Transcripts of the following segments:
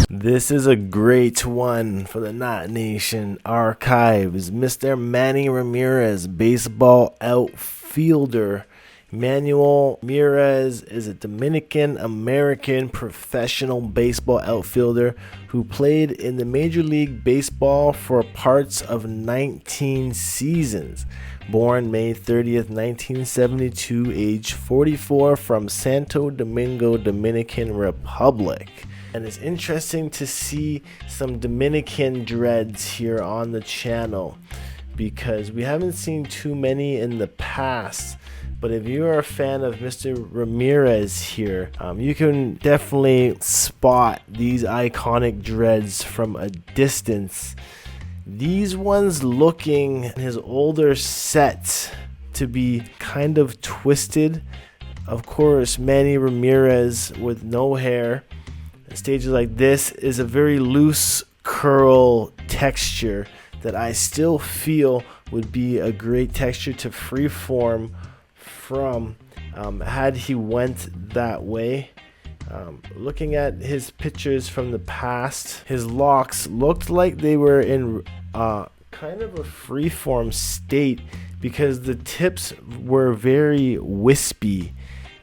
This is a great one for the Knot Nation archives. Mr. Manny Ramiraz, baseball outfielder. Manuel Ramirez is a Dominican American professional baseball outfielder who played in the Major League Baseball for parts of 19 seasons. Born May 30th, 1972, age 44, from Santo Domingo, Dominican Republic. And it's interesting to see some Dominican dreads here on the channel because we haven't seen too many in the past. But if you are a fan of Mr. Ramirez here, you can definitely spot these iconic dreads from a distance. These ones looking in his older set to be kind of twisted. Of course, Manny Ramirez with no hair. Stages like this is a very loose curl texture that I still feel would be a great texture to freeform from had he went that way. Looking at his pictures from the past, his locks looked like they were in kind of a freeform state because the tips were very wispy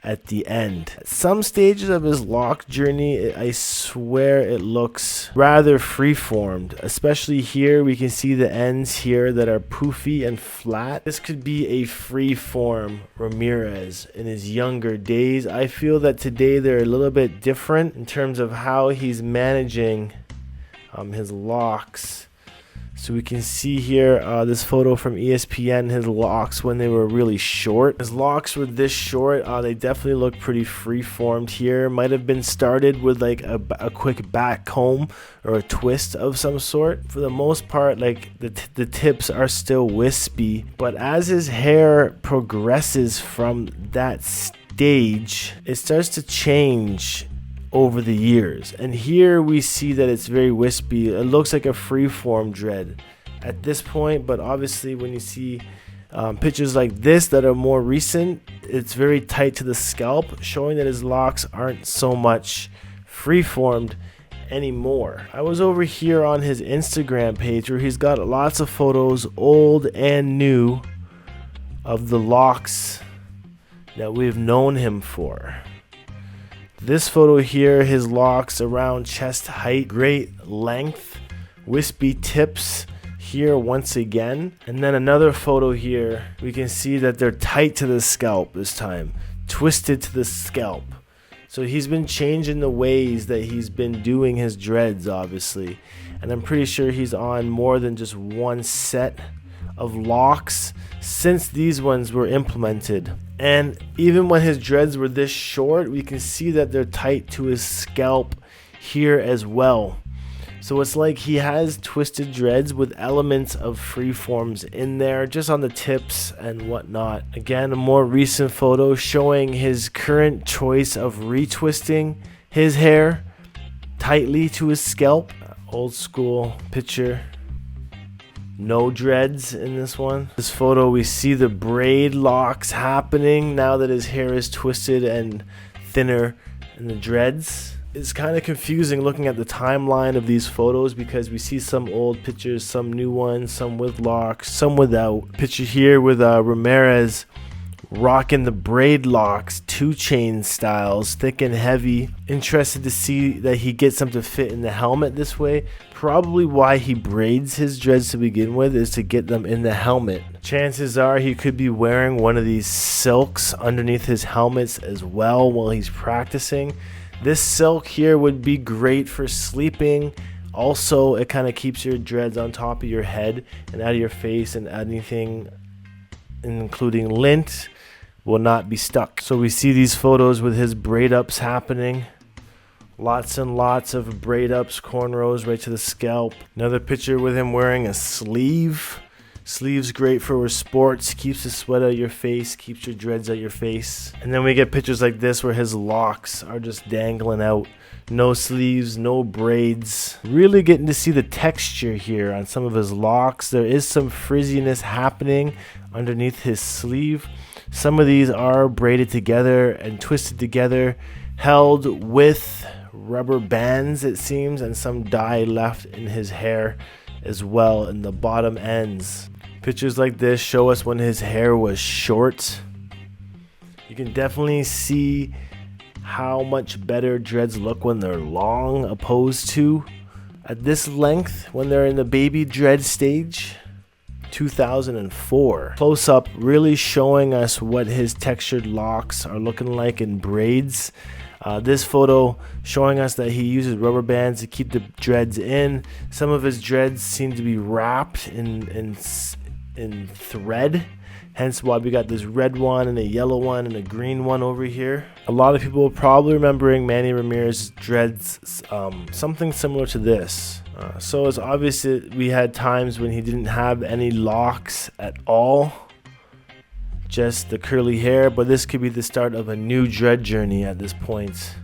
at the end. At some stages of his lock journey, I swear it looks rather freeformed. Especially here, we can see the ends here that are poofy and flat. This could be a freeform Ramirez in his younger days. I feel that today they're a little bit different in terms of how he's managing his locks. So we can see here this photo from ESPN, his locks when they were really short. His locks were this short. They definitely look pretty free-formed here. Might have been started with like a quick back comb or a twist of some sort. For the most part, like the tips are still wispy. But as his hair progresses from that stage, it starts to change over the years, and here we see that it's very wispy. It looks like a freeform dread at this point, but obviously when you see pictures like this that are more recent, it's very tight to the scalp, showing that his locks aren't so much freeformed anymore. I was over here on his Instagram page where he's got lots of photos, old and new, of the locks that we've known him for. This photo here, his locks around chest height, great length, wispy tips here once again. And then another photo here, we can see that they're tight to the scalp this time, twisted to the scalp. So he's been changing the ways that he's been doing his dreads, obviously. And I'm pretty sure he's on more than just one set of locks since these ones were implemented. And even when his dreads were this short, we can see that they're tight to his scalp here as well. So it's like he has twisted dreads with elements of freeforms in there, just on the tips and whatnot. Again, a more recent photo showing his current choice of retwisting his hair tightly to his scalp. Old school picture. No dreads in this one. This photo, we see the braid locks happening now that his hair is twisted and thinner in the dreads. It's kind of confusing looking at the timeline of these photos because we see some old pictures, some new ones, some with locks, some without. Picture here with Ramirez rocking the braid locks, 2 chain styles, thick and heavy. Interested to see that he gets them to fit in the helmet this way. Probably why he braids his dreads to begin with is to get them in the helmet. Chances are he could be wearing one of these silks underneath his helmets as well while he's practicing. This silk here would be great for sleeping. Also, it kind of keeps your dreads on top of your head and out of your face, and anything including lint will not be stuck. So we see these photos with his braid ups happening. Lots and lots of braid ups, cornrows right to the scalp. Another picture with him wearing a sleeve. Sleeve's great for sports, keeps the sweat out of your face, keeps your dreads out your face. And then we get pictures like this where his locks are just dangling out. No sleeves, no braids. Really getting to see the texture here on some of his locks. There is some frizziness happening underneath his sleeve. Some of these are braided together and twisted together held with rubber bands, it seems, and some dye left in his hair as well in the bottom ends. Pictures like this show us when his hair was short. You can definitely see how much better dreads look when they're long opposed to at this length when they're in the baby dread stage. 2004 close up really showing us what his textured locks are looking like in braids. This photo showing us that he uses rubber bands to keep the dreads in. Some of his dreads seem to be wrapped in thread, hence why we got this red one and a yellow one and a green one over here. A lot of people are probably remembering Manny Ramiraz's dreads something similar to this. So it's obvious that we had times when he didn't have any locks at all, just the curly hair, but this could be the start of a new dread journey at this point.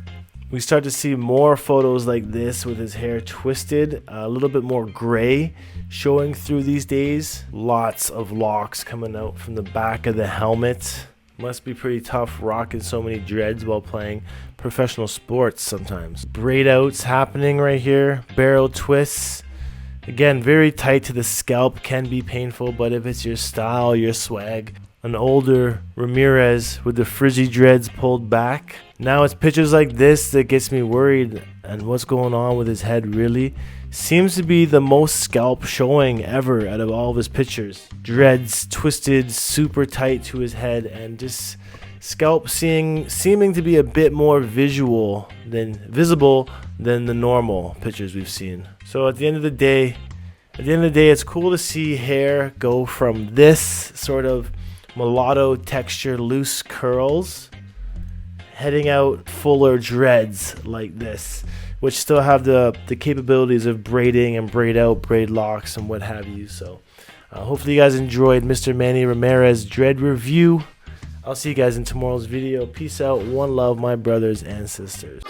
We start to see more photos like this with his hair twisted, a little bit more gray showing through these days. Lots of locks coming out from the back of the helmet. Must be pretty tough rocking so many dreads while playing professional sports sometimes. Braid outs happening right here, barrel twists. Again, very tight to the scalp, can be painful, but if it's your style, your swag. An older Ramirez with the frizzy dreads pulled back. Now it's pictures like this that gets me worried, and what's going on with his head really. Seems to be the most scalp showing ever out of all of his pictures. Dreads twisted super tight to his head, and just scalp seeming to be a bit more visible than the normal pictures we've seen. So at the end of the day, it's cool to see hair go from this sort of mulatto texture, loose curls, heading out fuller dreads like this, which still have the capabilities of braiding and braid out, braid locks, and what have you. So hopefully you guys enjoyed Mr. Manny Ramiraz dread review. I'll see you guys in tomorrow's video. Peace out. One love, my brothers and sisters.